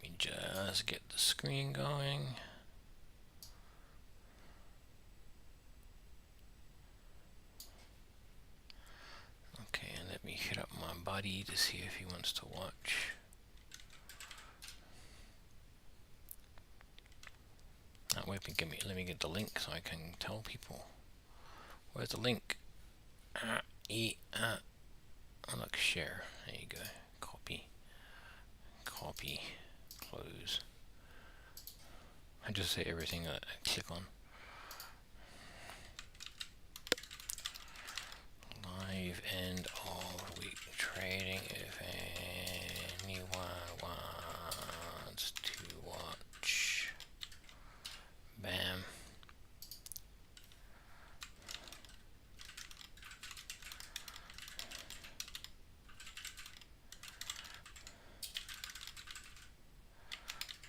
me just get the screen going. Okay, and let me hit up my buddy to see if he wants to watch. Wait, let me get the link so I can tell people. Where's the link? Look, share. There you go. Copy, close. I just say everything that I click on. Live end of week trading. If anyone wants to watch, bam.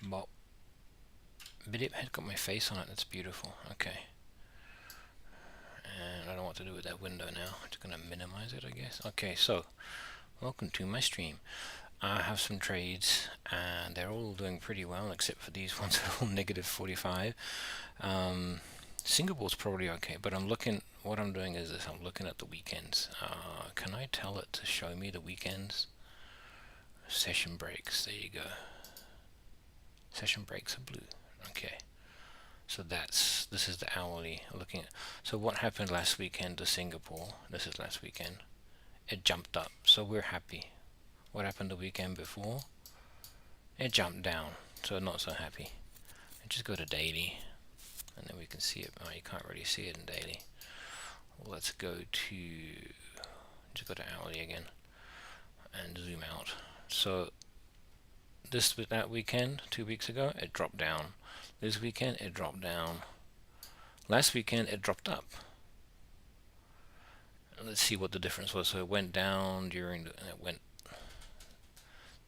Bop. Bidip has got my face on it. That's beautiful. Okay. And I don't know what to do with that window now. I'm just gonna minimize it, I guess. Okay, so welcome to my stream. I have some trades, and they're all doing pretty well, except for these ones are all negative 45. Singapore's probably okay, but I'm looking. What I'm doing is this: I'm looking at the weekends. Can I tell it to show me the weekends? Session breaks. There you go. Session breaks are blue. Okay. So this is the hourly looking at. So what happened last weekend to Singapore? This is last weekend. It jumped up, so we're happy. What happened the weekend before? It jumped down, so not so happy. And just go to daily, and then we can see it. Oh, you can't really see it in daily. Well, let's go to just go to hourly again and zoom out. So that weekend 2 weeks ago, it dropped down. This weekend it dropped down. Last weekend it dropped up. Let's see what the difference was. So it went down during the,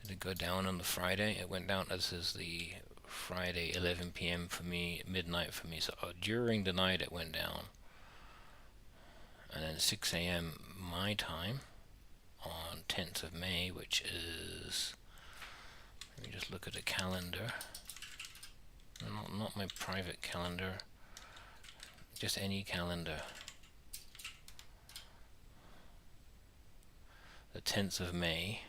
did it go down on the Friday? It went down. This is the Friday 11 p.m. for me, midnight for me. So during the night it went down. And then 6 a.m. my time on 10th of May, which is, let me just look at the calendar. Not my private calendar, just any calendar. The 10th of May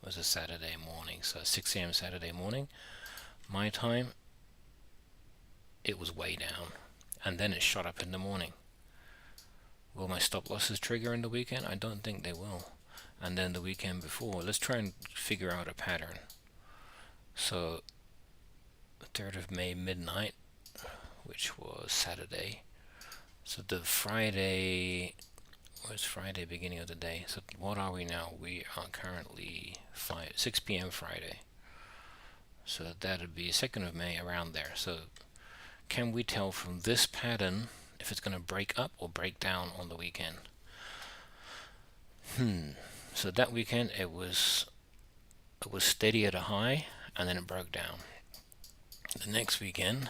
was a Saturday morning, so 6 a.m. Saturday morning. My time, it was way down, and then it shot up in the morning. Will my stop losses trigger in the weekend? I don't think they will. And then the weekend before, let's try and figure out a pattern. So the 3rd of May midnight, which was Saturday. So the Friday was Friday, beginning of the day. So what are we now? We are currently 6 p.m. Friday. So that would be 2nd of May, around there. So can we tell from this pattern if it's going to break up or break down on the weekend? So that weekend it was steady at a high, and then it broke down. The next weekend,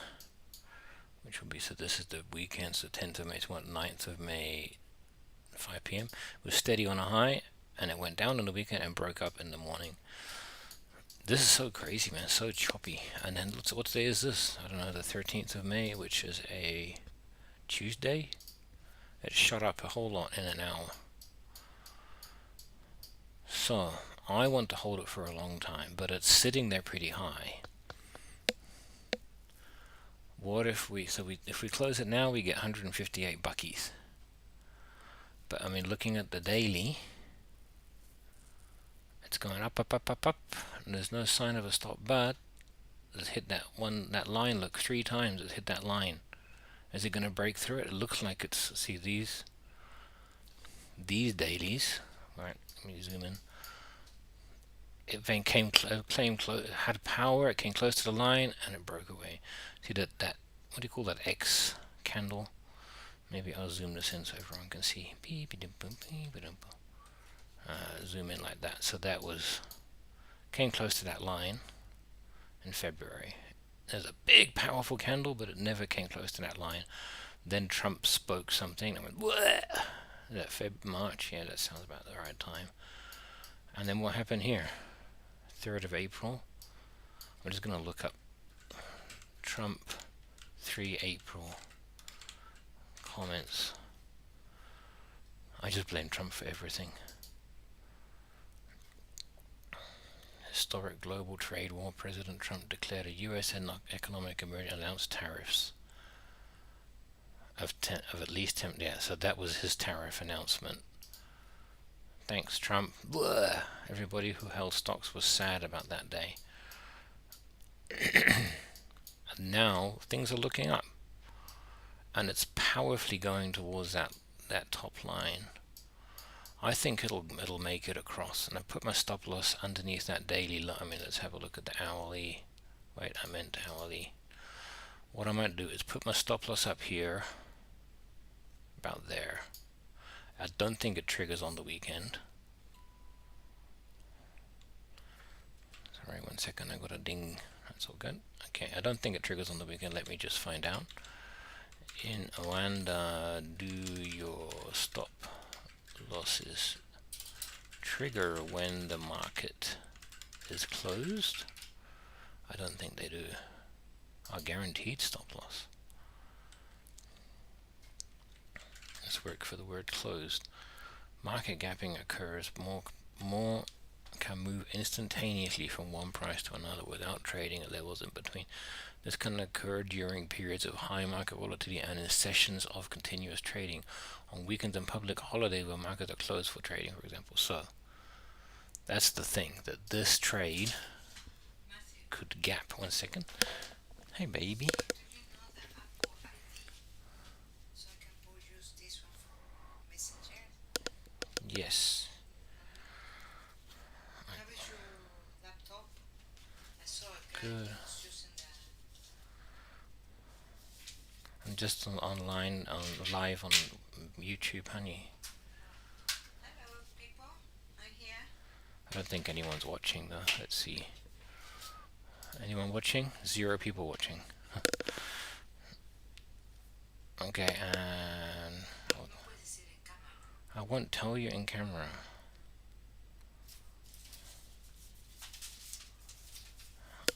which will be, so this is the weekend, so 10th of May, it's what, 9th of May, 5 p.m. was steady on a high, and it went down on the weekend and broke up in the morning. This is so crazy, man, so choppy. And then what day is this? I don't know, the 13th of May, which is a Tuesday. It shot up a whole lot in an hour. So I want to hold it for a long time, but it's sitting there pretty high. What if we close it now, we get 158 buckies. But I mean, looking at the daily, it's going up, and there's no sign of a stop. But it's hit that line. Look, 3 times it's hit that line. Is it going to break through it? It looks like it's. See these dailies. Right, let me zoom in. It then had power. It came close to the line, and it broke away. See that what do you call that X candle? Maybe I'll zoom this in so everyone can see. Zoom in like that. So that came close to that line in February. There's a big powerful candle, but it never came close to that line. Then Trump spoke something and went, "Bleh!" That March, yeah, that sounds about the right time. And then what happened here? 3rd of April, I'm just going to look up Trump 3 April comments. I just blame Trump for everything. Historic global trade war. President Trump declared a U.S. economic emergency, announced tariffs of at least 10. Yeah, so that was his tariff announcement. Thanks, Trump. Blah. Everybody who held stocks was sad about that day. And now things are looking up, and it's powerfully going towards that top line. I think it'll make it across, and I put my stop loss underneath that daily low. I mean, let's have a look at the hourly. Wait, I meant hourly. What I might do is put my stop loss up here, about there. I don't think it triggers on the weekend. Sorry, 1 second, I got a ding. That's all good. Okay, I don't think it triggers on the weekend. Let me just find out. In Oanda, do your stop losses trigger when the market is closed? I don't think they do. A guaranteed stop loss. Let's work for the word closed. Market gapping occurs. More can move instantaneously from one price to another without trading at levels in between. This can occur during periods of high market volatility and in sessions of continuous trading, on weekends and public holidays where markets are closed for trading, for example. So that's the thing, that this trade could gap. 1 second. Hey baby. Yes. Good. I'm just online, live on YouTube, honey. Hello, people. I'm here. I don't think anyone's watching though. Let's see. Anyone watching? 0 people watching. Okay, and I won't tell you in camera.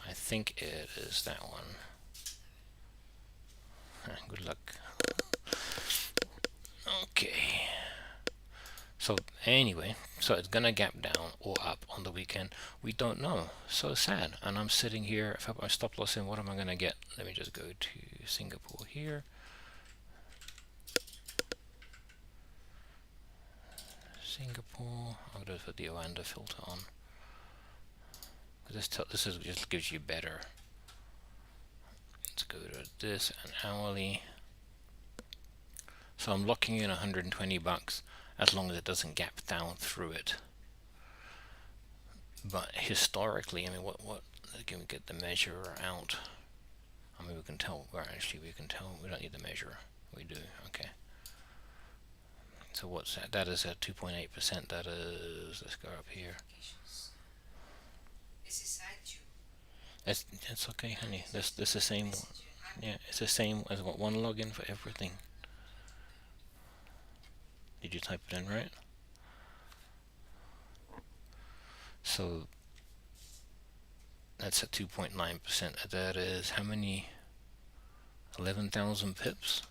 I think it is that one. Good luck. Okay. So anyway, so it's gonna gap down or up on the weekend. We don't know. So sad. And I'm sitting here. If I put my stop loss in, what am I gonna get? Let me just go to Singapore here. Singapore. I'll just put the Oanda filter on. This just gives you better. Let's go to this and hourly. So I'm locking in 120 bucks as long as it doesn't gap down through it. But historically, I mean, what? Can we get the measure out? I mean, we can tell. Well, actually, we can tell. We don't need the measure. We do. Okay. So what's that? That is at 2.8%. That is. Let's go up here. It's okay, honey. This is the same. Yeah, it's the same. I've got one login for everything. Did you type it in right? So that's at 2.9%. That is how many? 11,000 pips.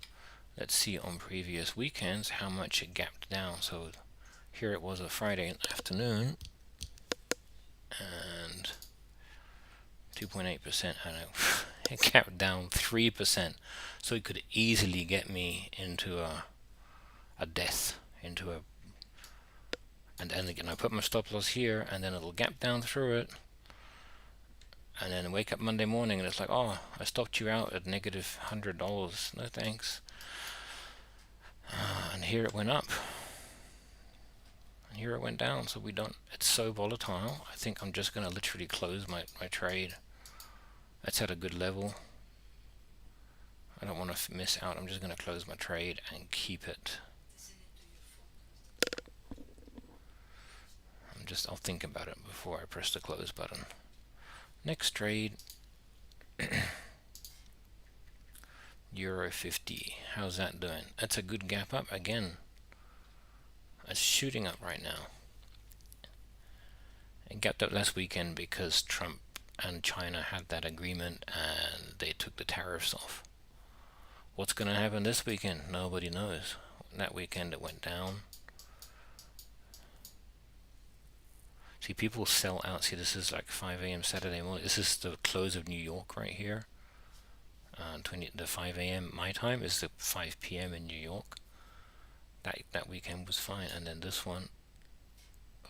Let's see on previous weekends how much it gapped down. So here it was a Friday afternoon, and 2.8%. I know it gapped down 3%. So it could easily get me into a death, into a. And then again, I put my stop loss here, and then it'll gap down through it, and then wake up Monday morning, and it's like, oh, I stopped you out at negative $100. No thanks. And here it went up, and here it went down. So we don't. It's so volatile. I think I'm just gonna literally close my trade. That's at a good level. I don't want to miss out. I'm just gonna close my trade and keep it. I'll think about it before I press the close button. Next trade. Euro 50. How's that doing? That's a good gap up again. It's shooting up right now. It gapped up last weekend because Trump and China had that agreement and they took the tariffs off. What's going to happen this weekend? Nobody knows. That weekend it went down. See, people sell out. See, this is like 5 a.m. Saturday morning. This is the close of New York right here. The 5 a.m. my time is the 5 p.m. in New York. That weekend was fine, and then this one,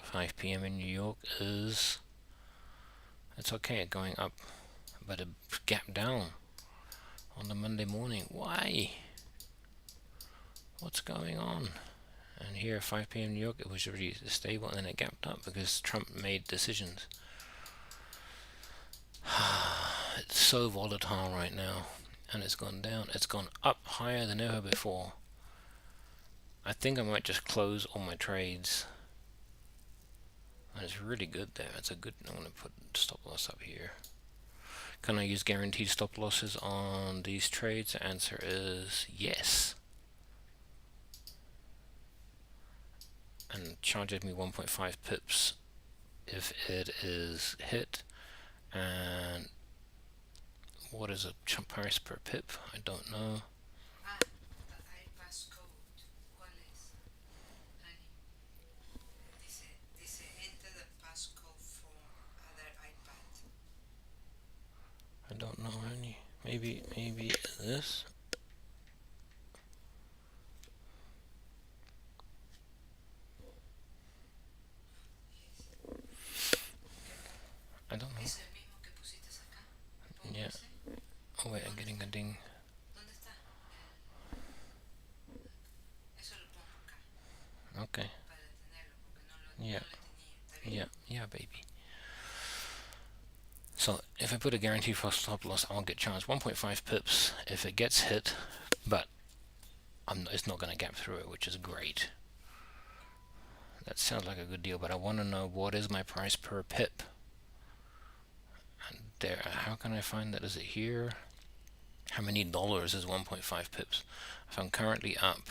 5 p.m. in New York is, it's okay going up, but a gap down on the Monday morning. Why? What's going on? And here 5 p.m. New York, it was really stable, and then it gapped up because Trump made decisions. It's so volatile right now, and it's gone down. It's gone up higher than ever before. I think I might just close all my trades. And it's really good there. It's a good. I'm going to put stop loss up here. Can I use guaranteed stop losses on these trades? The answer is yes. And charges me 1.5 pips if it is hit. And what is a price per pip? I don't know. The iPass code. ¿Cuál es? Dice enter the passcode for other iPad. I don't know any. Maybe this. I don't know. ¿Es el mismo que pusiste acá? ¿Pongo Yeah. ese? Oh wait, I'm getting a ding. ¿Dónde está? Eso lo pongo acá Okay. para tenerlo porque no lo Yeah. tenía. ¿Está bien? Yeah, baby. So if I put a guarantee for stop loss, I'll get charged 1.5 pips if it gets hit, but it's not going to gap through it, which is great. That sounds like a good deal, but I want to know what is my price per pip. And there, how can I find that? Is it here? How many dollars is 1.5 pips? If I'm currently up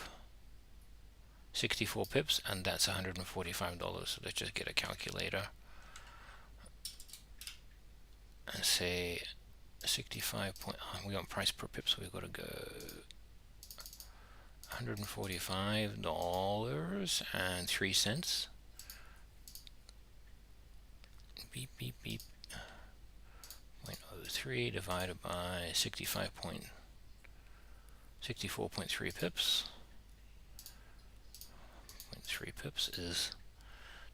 64 pips, and that's $145. So let's just get a calculator and say 65 point. We want price per pip, so we've got to go $145.03. Beep beep beep. 0.03 divided by 64.3 pips. 0.3 pips is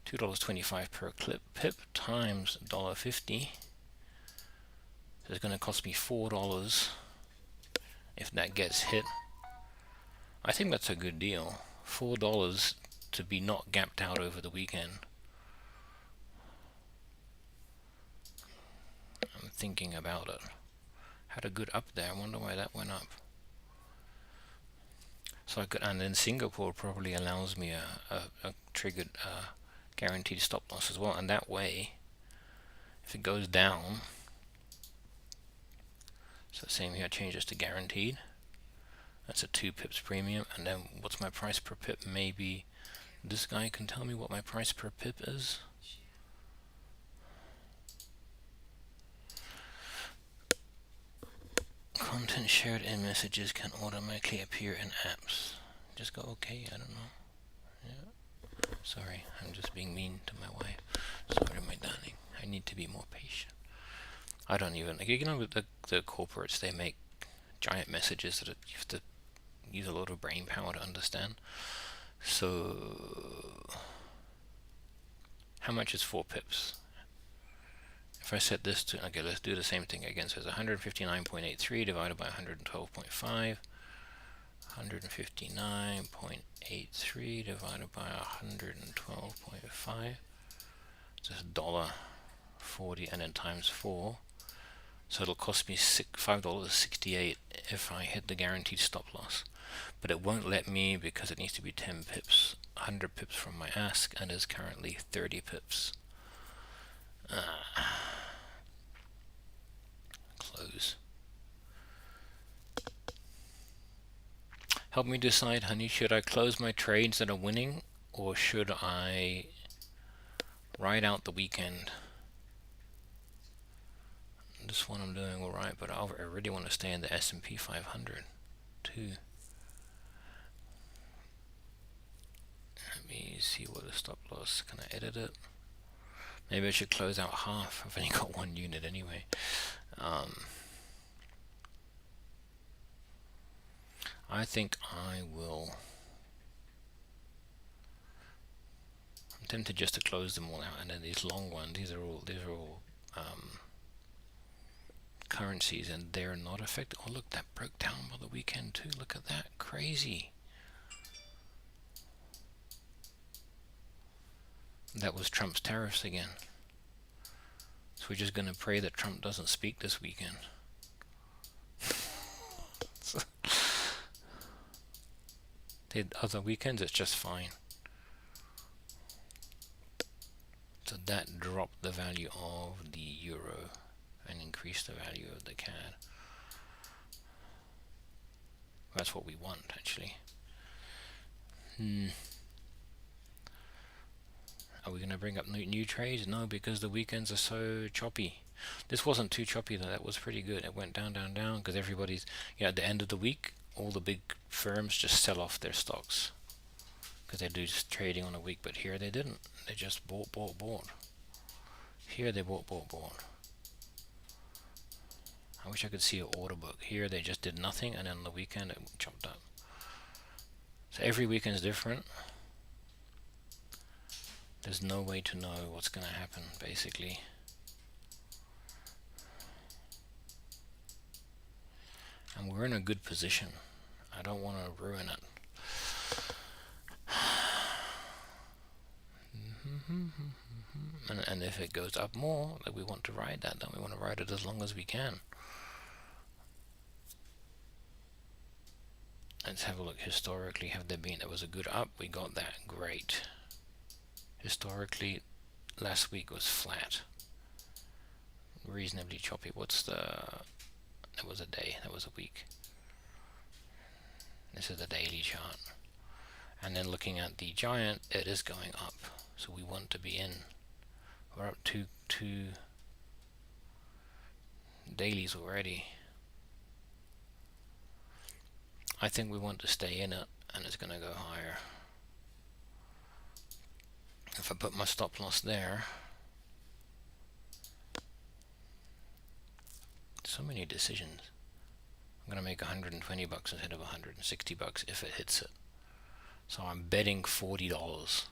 $2.25 per pip times $1.50. So it's going to cost me $4 if that gets hit. I think that's a good deal. $4 to be not gapped out over the weekend. I'm thinking about it. Had a good up there. I wonder why that went up. So I could, and then Singapore probably allows me a triggered guaranteed stop loss as well. And that way, if it goes down, so same here, changes to guaranteed. That's a 2 pips premium. And then what's my price per pip? Maybe this guy can tell me what my price per pip is. Content shared in messages can automatically appear in apps. Just go okay, I don't know. Yeah. Sorry, I'm just being mean to my wife. Sorry, my darling. I need to be more patient. I don't even, you know, with the corporates, they make giant messages that you have to use a lot of brain power to understand. So, how much is 4 pips? If I set this to, okay, let's do the same thing again. So it's 159.83 divided by 112.5. 159.83 divided by 112.5. Just $1.40 and then times 4. So it'll cost me $5.68 if I hit the guaranteed stop loss. But it won't let me because it needs to be 10 pips. 100 pips from my ask, and is currently 30 pips. Close. Help me decide, honey, should I close my trades that are winning, or should I ride out the weekend? This one I'm doing alright, but I really want to stay in the S&P 500 too. Let me see what the stop loss. Can I edit it? Maybe I should close out half. I've only got one unit anyway. I think I will. I'm tempted just to close them all out, and then these long ones. These are all currencies, and they're not affected. Oh look, that broke down by the weekend too. Look at that, crazy. That was Trump's tariffs again. So we're just gonna pray that Trump doesn't speak this weekend. The other weekends it's just fine. So that dropped the value of the euro and increased the value of the CAD. That's what we want, actually. Are we going to bring up new trades? No, because the weekends are so choppy. This wasn't too choppy though. That was pretty good. It went down, down, down because everybody's, at the end of the week, all the big firms just sell off their stocks because they do trading on a week. But here they didn't. They just bought. Here they bought. I wish I could see an order book. Here they just did nothing, and then on the weekend it chopped up. So every weekend is different. There's no way to know what's going to happen, basically. And we're in a good position. I don't want to ruin it. And if it goes up more, then we want to ride that. Then we want to ride it as long as we can. Let's have a look historically. Have there been? There was a good up. We got that. Great. Historically, last week was flat. Reasonably choppy. That was a day. That was a week. This is the daily chart. And then looking at the giant, it is going up. So we want to be in. We're up to two dailies already. I think we want to stay in it, and it's going to go higher. If I put my stop loss there, so many decisions. I'm going to make 120 bucks instead of 160 bucks if it hits it. So I'm betting $40.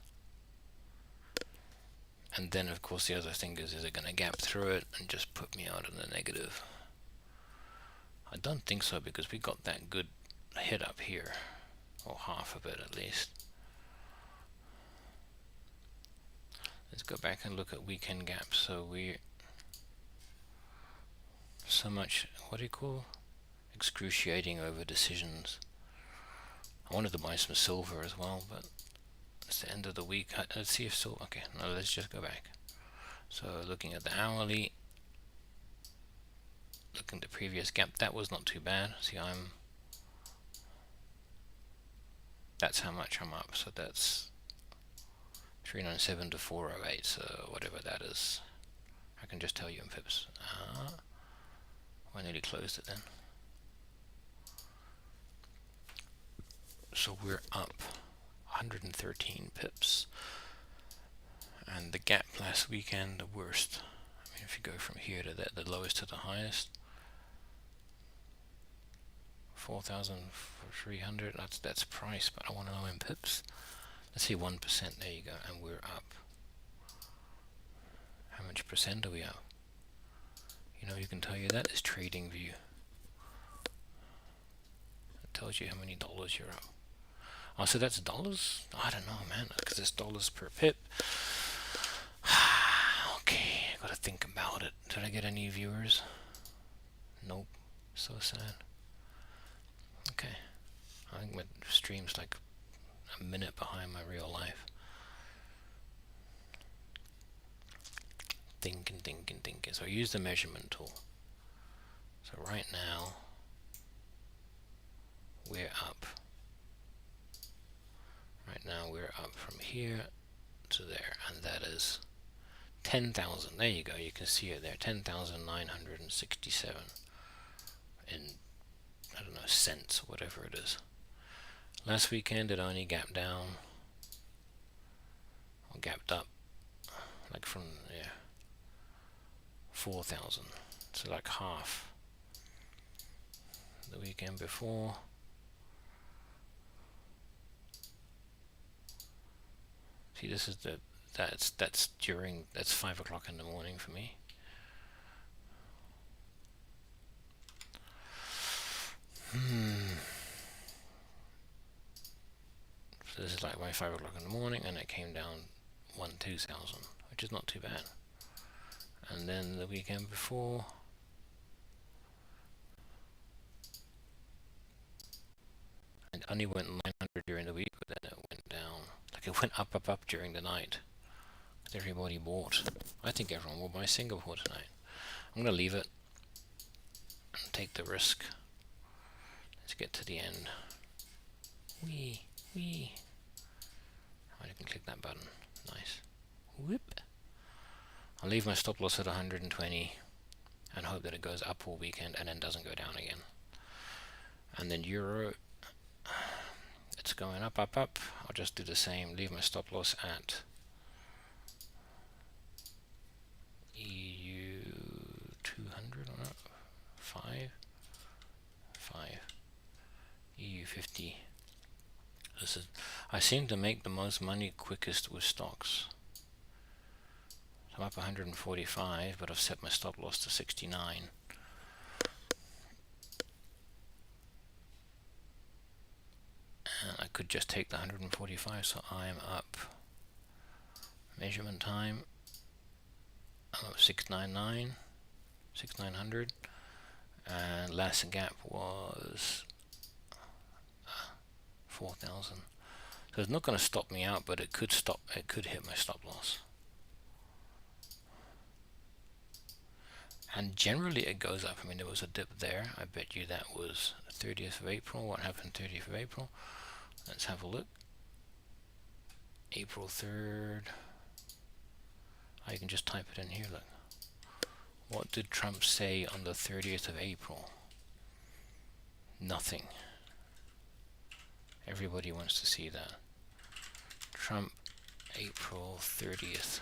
And then of course the other thing is it going to gap through it and just put me out in the negative? I don't think so, because we got that good hit up here, or half of it at least. Let's go back and look at weekend gaps. So we so much, what do you call, excruciating over decisions. I wanted to buy some silver as well, but it's the end of the week. Let's see if silver, okay, no, let's just go back. So looking at the hourly, looking at the previous gap, that was not too bad. See, that's how much I'm up. So that's 397 to 408, so whatever that is. I can just tell you in pips. I nearly closed it then. So we're up 113 pips. And the gap last weekend, the worst. I mean, if you go from here to the lowest to the highest, 4,300. That's price, but I want to know in pips. Let's see, 1%. There you go, and we're up. How much percent are we up? You can tell you that is TradingView. It tells you how many dollars you're up. Oh, so that's dollars? I don't know, man, because it's dollars per pip. Okay, I gotta think about it. Did I get any viewers? Nope. So sad. Okay. I think my stream's like a minute behind my real life. Thinking. So I use the measurement tool. So right now, we're up. Right now we're up from here to there, and that is 10,000. There you go. You can see it there. 10,967 in, I don't know, cents, whatever it is. Last weekend it only gapped down, or gapped up, like from, yeah, 4,000. So like half. The weekend before, see, this is the, that's 5 o'clock in the morning for me. So this is like my 5 o'clock in the morning, and it came down 2,000, which is not too bad. And then the weekend before, it only went 900 during the week, but then it went down. Like it went up during the night. Everybody bought. I think everyone will buy Singapore tonight. I'm going to leave it and take the risk. Let's get to the end. Wee. I can click that button. Nice. Whoop. I'll leave my stop loss at 120 and hope that it goes up all weekend and then doesn't go down again. And then Euro, it's going up. I'll just do the same. Leave my stop loss at EU 200 or not? 5. EU 50. This is. I seem to make the most money quickest with stocks. I'm up 145, but I've set my stop loss to 69. And I could just take the 145, so I'm up. Measurement time. I'm up 6900, and last gap was 4,000. So it's not going to stop me out, but it could stop. It could hit my stop loss. And generally it goes up. I mean, there was a dip there. I bet you that was 30th of April. What happened 30th of April? Let's have a look. April 3rd. Oh, you can just type it in here, look. What did Trump say on the 30th of April? Nothing. Everybody wants to see that. Trump, April 30th.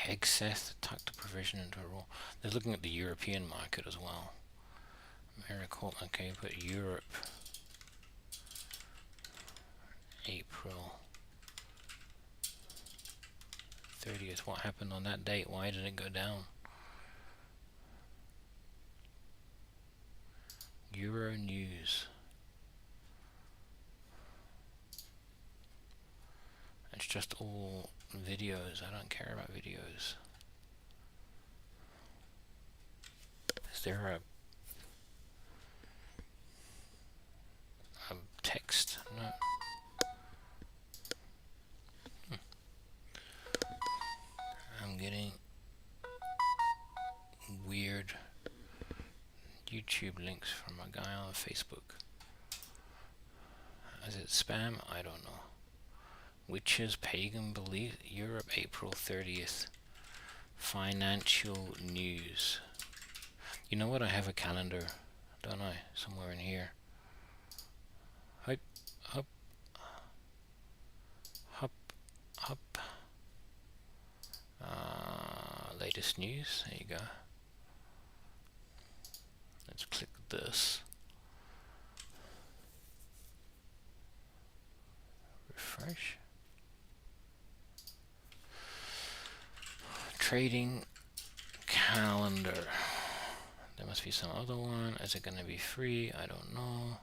Hegseth tucked the provision into a rule. They're looking at the European market as well. America, okay, but Europe, April 30th. What happened on that date? Why did it go down? Euro news. It's just all videos. I don't care about videos. Is there a text? No. I'm getting weird YouTube links from a guy on Facebook. Is it spam? I don't know. Witches, pagan belief, Europe, April 30th. Financial news. You know what? I have a calendar, don't I? Somewhere in here. Up. Latest news. There you go. Let's click this. Refresh. Trading calendar. There must be some other one. Is it going to be free? I don't know.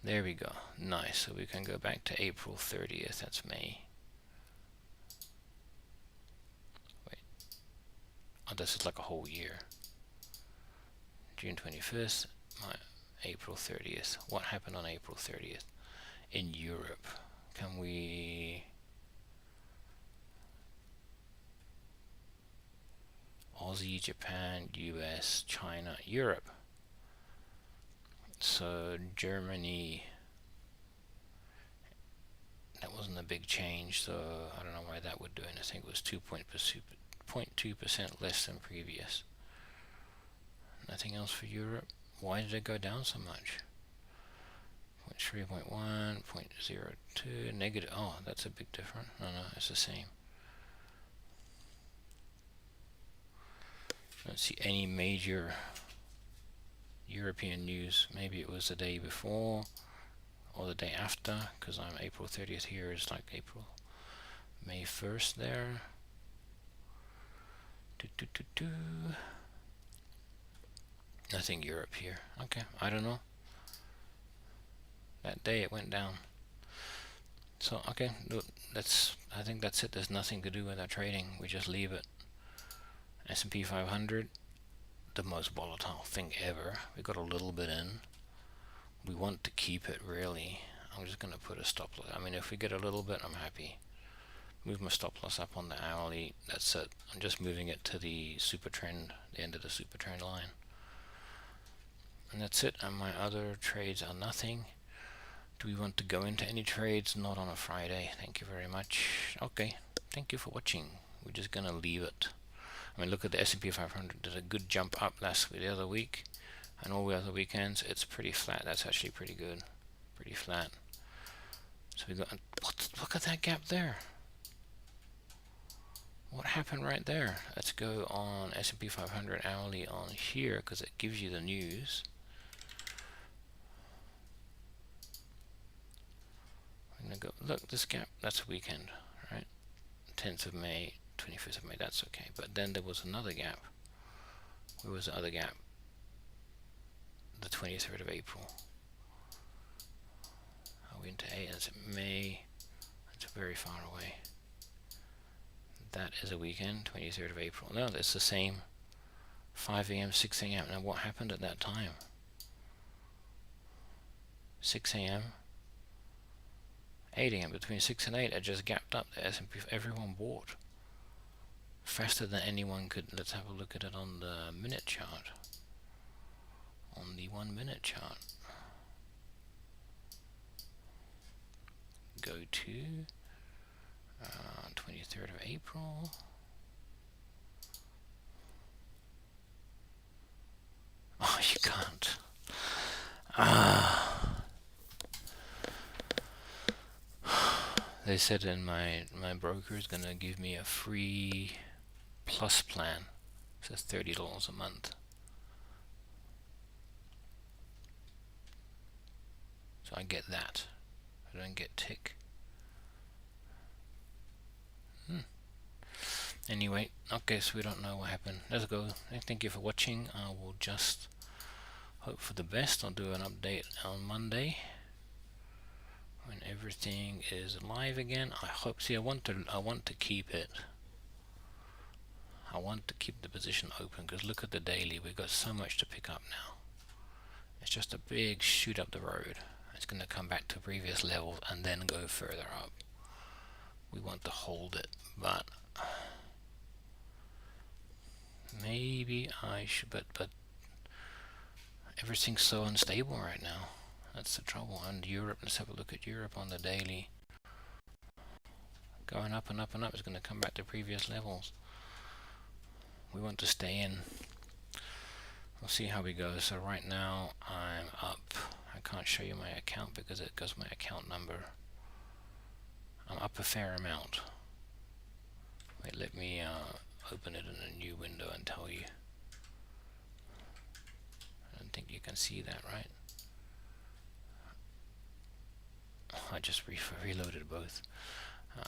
There we go. Nice. So we can go back to April 30th. That's May. Wait. Oh, this is like a whole year. June 21st. April 30th. What happened on April 30th in Europe? Can we... Aussie, Japan, US, China, Europe. So Germany, That wasn't a big change, so I don't know why that would do anything. It was 2.2% less than previous. Nothing else for Europe. Why did it go down so much? 0.3, 0.1, 0.02, negative. Oh, that's a big difference. No, it's the same. I don't see any major European news. Maybe it was the day before or the day after, because I'm April 30th here is like May 1st there. Nothing Europe here. Okay, I don't know. That day it went down. So okay, I think that's it. There's nothing to do with our trading. We just leave it. S&P 500, the most volatile thing ever. We got a little bit in. We want to keep it really. I'm just going to put a stop loss. I mean, if we get a little bit, I'm happy. Move my stop loss up on the hourly. That's it. I'm just moving it to the super trend, the end of the super trend line. And that's it. And my other trades are nothing. Do we want to go into any trades? Not on a Friday. Thank you very much. Okay. Thank you for watching. We're just going to leave it. I mean, look at the S&P 500. Did a good jump up the other week. And all the other weekends, it's pretty flat. That's actually pretty good. Pretty flat. So we got, look at that gap there. What happened right there? Let's go on S&P 500 hourly on here, because it gives you the news. I'm gonna go, look, this gap, that's a weekend, right? 10th of May, 25th of May, that's okay. But then there was another gap. Where was the other gap? The 23rd of April. Are we into A? That's May. That's very far away. That is a weekend, 23rd of April. No, that's the same. 5 a.m., 6 a.m. Now what happened at that time? 6 a.m., 8 a.m. Between 6 and 8, I just gapped up the S&P. Everyone bought. Faster than anyone could. Let's have a look at it on the minute chart. On the 1 minute chart. Go to 23rd of April. Oh, you can't. They said in my broker is gonna give me a free plus plan. It says $30 a month. So I get that. I don't get tick. Anyway, okay, so we don't know what happened. Let's go. Thank you for watching. I will just hope for the best. I'll do an update on Monday when everything is live again. I hope. See, I want to keep it. I want to keep the position open, because look at the daily. We've got so much to pick up now. It's just a big shoot up the road. It's going to come back to previous levels and then go further up. We want to hold it, but maybe I should, but everything's so unstable right now. That's the trouble. And Europe, let's have a look at Europe on the daily. Going up and up and up. It's going to come back to previous levels. We want to stay in. We'll see how we go. So right now I'm up. I can't show you my account because it goes my account number. I'm up a fair amount. Wait, let me open it in a new window and tell you. I don't think you can see that, right? I just reloaded both.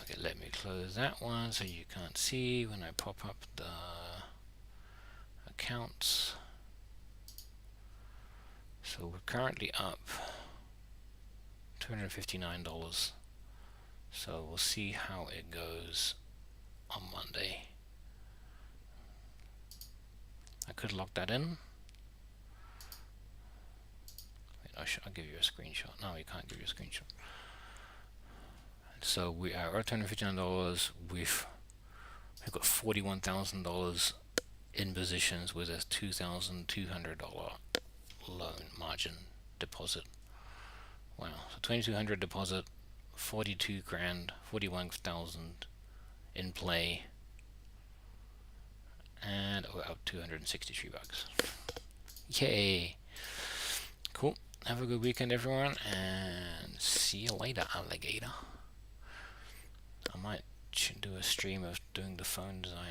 Okay, let me close that one so you can't see when I pop up the accounts. So we're currently up $259. So we'll see how it goes on Monday. I could lock that in. Wait, I'll give you a screenshot. No, we can't give you a screenshot. So we are at $259. We've got $41,000 in positions with a $2,200 loan margin deposit. Wow, so $2,200 deposit, 42 grand, 41,000 in play, and we're up 263 bucks. Yay! Cool. Have a good weekend, everyone, and see you later, alligator. I might do a stream of doing the phone design.